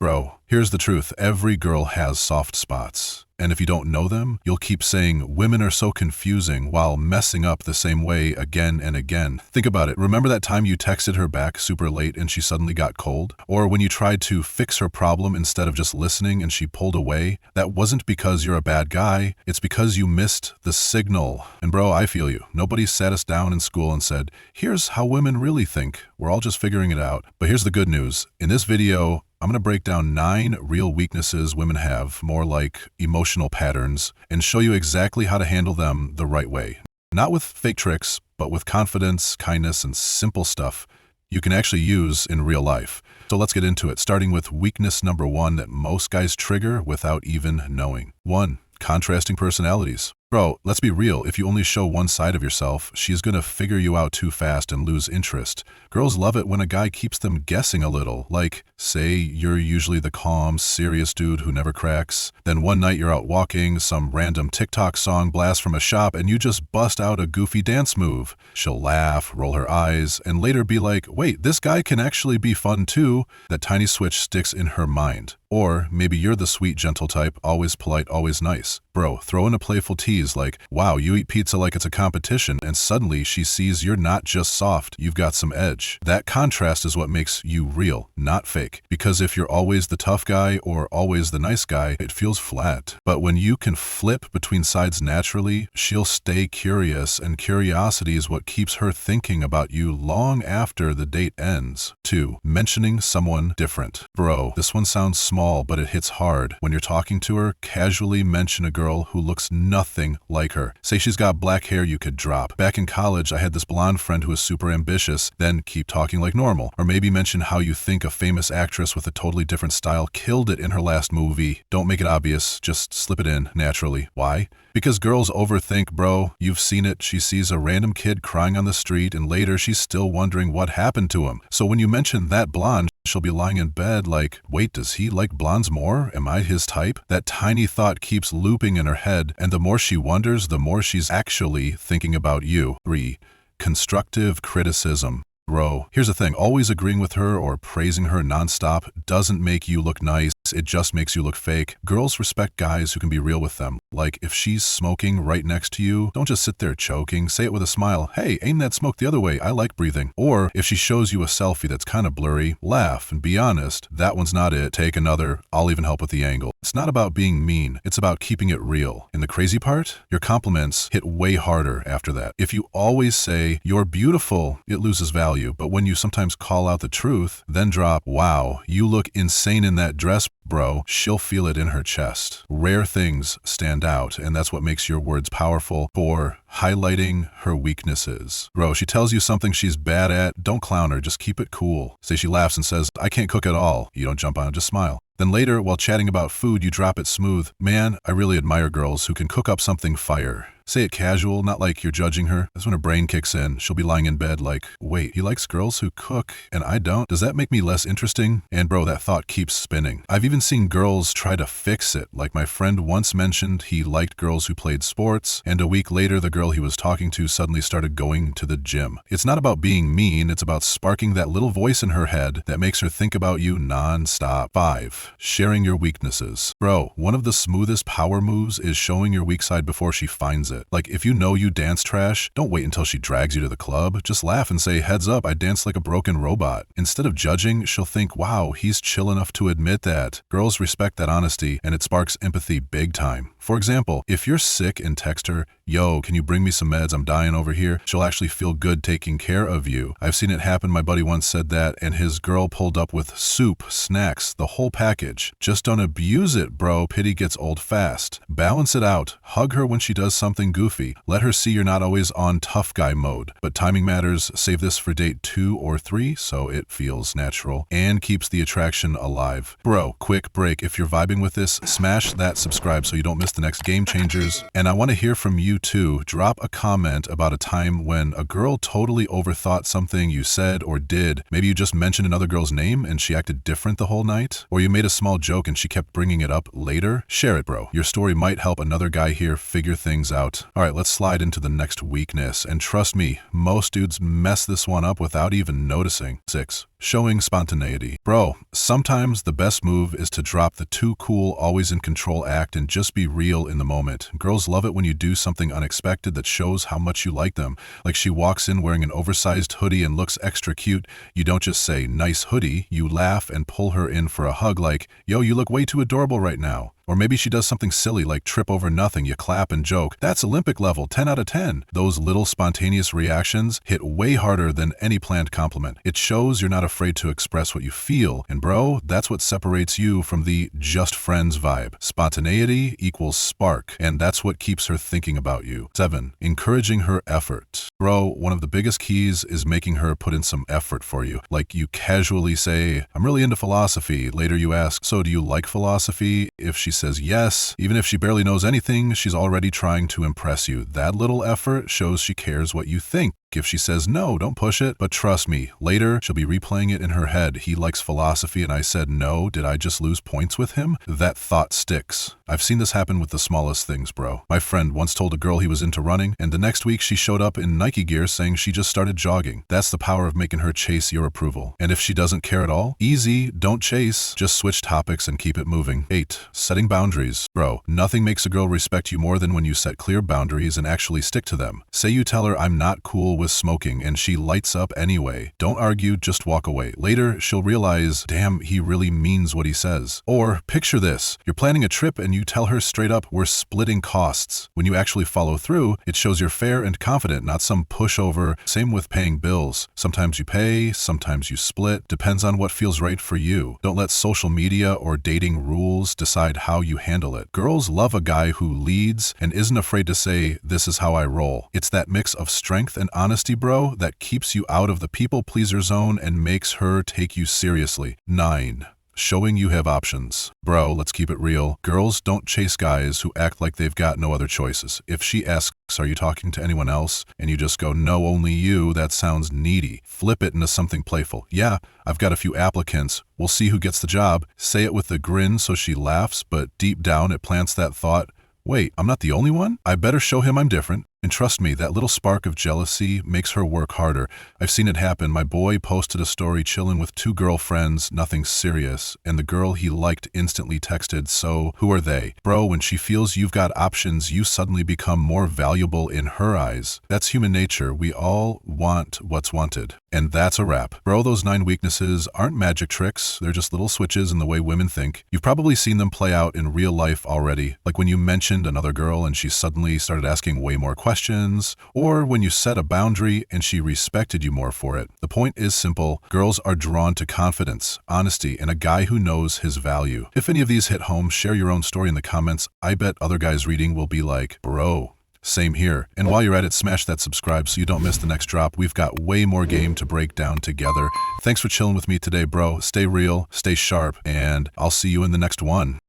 Bro, here's the truth. Every girl has soft spots. And if you don't know them, you'll keep saying women are so confusing while messing up the same way again and again. Think about it. Remember that time you texted her back super late and she suddenly got cold? Or when you tried to fix her problem instead of just listening and she pulled away? That wasn't because you're a bad guy. It's because you missed the signal. And bro, I feel you. Nobody sat us down in school and said, here's how women really think. We're all just figuring it out. But here's the good news. In this video, I'm going to break down 9 real weaknesses women have, more like emotional patterns, and show you exactly how to handle them the right way. Not with fake tricks, but with confidence, kindness, and simple stuff you can actually use in real life. So let's get into it, starting with weakness number 1 that most guys trigger without even knowing. 1. Contrasting personalities. Bro, let's be real. If you only show one side of yourself, she's gonna figure you out too fast and lose interest. Girls love it when a guy keeps them guessing a little. Like, say you're usually the calm, serious dude who never cracks. Then one night you're out walking, some random TikTok song blasts from a shop, and you just bust out a goofy dance move. She'll laugh, roll her eyes, and later be like, wait, this guy can actually be fun too. That tiny switch sticks in her mind. Or maybe you're the sweet, gentle type, always polite, always nice. Bro, throw in a playful tease like, wow, you eat pizza like it's a competition, and suddenly she sees you're not just soft, you've got some edge. That contrast is what makes you real, not fake. Because if you're always the tough guy or always the nice guy, it feels flat. But when you can flip between sides naturally, she'll stay curious, and curiosity is what keeps her thinking about you long after the date ends. 2. Mentioning someone different. Bro, this one sounds small, but it hits hard. When you're talking to her, casually mention a girl who looks nothing like her. Say she's got black hair you could drop. Back in college, I had this blonde friend who was super ambitious, then keep talking like normal. Or maybe mention how you think a famous actress with a totally different style killed it in her last movie. Don't make it obvious, just slip it in naturally. Why? Because girls overthink, bro. You've seen it. She sees a random kid crying on the street and later she's still wondering what happened to him. So when you mention that blonde, she'll be lying in bed like, wait, does he like blondes more? Am I his type? That tiny thought keeps looping in her head, and the more she wonders, the more she's actually thinking about you. 3. Constructive criticism. Bro, here's the thing, always agreeing with her or praising her nonstop doesn't make you look nice, it just makes you look fake. Girls respect guys who can be real with them. Like, if she's smoking right next to you, don't just sit there choking, say it with a smile, hey, aim that smoke the other way, I like breathing. Or, if she shows you a selfie that's kind of blurry, laugh and be honest, that one's not it, take another, I'll even help with the angle. It's not about being mean, it's about keeping it real. And the crazy part? Your compliments hit way harder after that. If you always say, you're beautiful, it loses value. But when you sometimes call out the truth, then drop, wow, you look insane in that dress, bro, she'll feel it in her chest. Rare things stand out, and that's what makes your words powerful. 4. Highlighting her weaknesses. Bro, she tells you something she's bad at, don't clown her, just keep it cool. Say she laughs and says, I can't cook at all. You don't jump on it, just smile. Then later, while chatting about food, you drop it smooth. Man, I really admire girls who can cook up something fire. Say it casual, not like you're judging her. That's when her brain kicks in. She'll be lying in bed like, wait, he likes girls who cook and I don't? Does that make me less interesting? And bro, that thought keeps spinning. I've even seen girls try to fix it. Like my friend once mentioned he liked girls who played sports, and a week later the girl he was talking to suddenly started going to the gym. It's not about being mean, it's about sparking that little voice in her head that makes her think about you non-stop. 5. Sharing your weaknesses. Bro, one of the smoothest power moves is showing your weak side before she finds it. Like, if you know you dance trash, don't wait until she drags you to the club. Just laugh and say, heads up, I dance like a broken robot. Instead of judging, she'll think, wow, he's chill enough to admit that. Girls respect that honesty, and it sparks empathy big time. For example, if you're sick and text her, yo, can you bring me some meds? I'm dying over here. She'll actually feel good taking care of you. I've seen it happen. My buddy once said that, and his girl pulled up with soup, snacks, the whole package. Just don't abuse it, bro. Pity gets old fast. Balance it out. Hug her when she does something goofy. Let her see you're not always on tough guy mode. But timing matters. Save this for date 2 or 3 so it feels natural and keeps the attraction alive. Bro, quick break. If you're vibing with this, smash that subscribe so you don't miss the next game changers. And I want to hear from you too. Drop a comment about a time when a girl totally overthought something you said or did. Maybe you just mentioned another girl's name and she acted different the whole night. Or you made a small joke and she kept bringing it up later. Share it, bro. Your story might help another guy here figure things out. All right, let's slide into the next weakness. And trust me, most dudes mess this one up without even noticing. 6. Showing spontaneity. Bro, sometimes the best move is to drop the too cool, always in control act and just be real in the moment. Girls love it when you do something unexpected that shows how much you like them. Like she walks in wearing an oversized hoodie and looks extra cute. You don't just say, "Nice hoodie." You laugh and pull her in for a hug like, "Yo, you look way too adorable right now." Or maybe she does something silly like trip over nothing, you clap and joke. That's Olympic level, 10 out of 10. Those little spontaneous reactions hit way harder than any planned compliment. It shows you're not afraid to express what you feel. And bro, that's what separates you from the just friends vibe. Spontaneity equals spark, and that's what keeps her thinking about you. 7. Encouraging her effort. Bro, one of the biggest keys is making her put in some effort for you. Like you casually say, "I'm really into philosophy." Later you ask, "So do you like philosophy?" If she says yes, even if she barely knows anything, she's already trying to impress you. That little effort shows she cares what you think. If she says no, don't push it. But trust me, later she'll be replaying it in her head. "He likes philosophy and I said no. Did I just lose points with him?" That thought sticks. I've seen this happen with the smallest things, bro. My friend once told a girl he was into running, and the next week she showed up in Nike gear saying she just started jogging. That's the power of making her chase your approval. And if she doesn't care at all, easy, don't chase. Just switch topics and keep it moving. 8. Setting boundaries. Bro, nothing makes a girl respect you more than when you set clear boundaries and actually stick to them. Say you tell her, "I'm not cool with smoking," and she lights up anyway. Don't argue, just walk away. Later, she'll realize, damn, he really means what he says. Or picture this. You're planning a trip and you tell her straight up, "We're splitting costs." When you actually follow through, it shows you're fair and confident, not some pushover. Same with paying bills. Sometimes you pay, sometimes you split. Depends on what feels right for you. Don't let social media or dating rules decide how you handle it. Girls love a guy who leads and isn't afraid to say, "This is how I roll." It's that mix of strength and honesty, bro, that keeps you out of the people-pleaser zone and makes her take you seriously. 9. Showing you have options. Bro, let's keep it real. Girls don't chase guys who act like they've got no other choices. If she asks, "Are you talking to anyone else?" and you just go, "No, only you," that sounds needy. Flip it into something playful. "Yeah, I've got a few applicants. We'll see who gets the job." Say it with a grin so she laughs, but deep down it plants that thought, "Wait, I'm not the only one? I better show him I'm different." And trust me, that little spark of jealousy makes her work harder. I've seen it happen. My boy posted a story chilling with 2 girlfriends, nothing serious, and the girl he liked instantly texted, "So, who are they?" Bro, when she feels you've got options, you suddenly become more valuable in her eyes. That's human nature. We all want what's wanted. And that's a wrap. Bro, those 9 weaknesses aren't magic tricks. They're just little switches in the way women think. You've probably seen them play out in real life already. Like when you mentioned another girl and she suddenly started asking way more questions, or when you set a boundary and she respected you more for it. The point is simple. Girls are drawn to confidence, honesty, and a guy who knows his value. If any of these hit home, share your own story in the comments. I bet other guys reading will be like, "Bro." Same here. And while you're at it, smash that subscribe so you don't miss the next drop. We've got way more game to break down together. Thanks for chilling with me today, bro. Stay real, stay sharp, and I'll see you in the next one.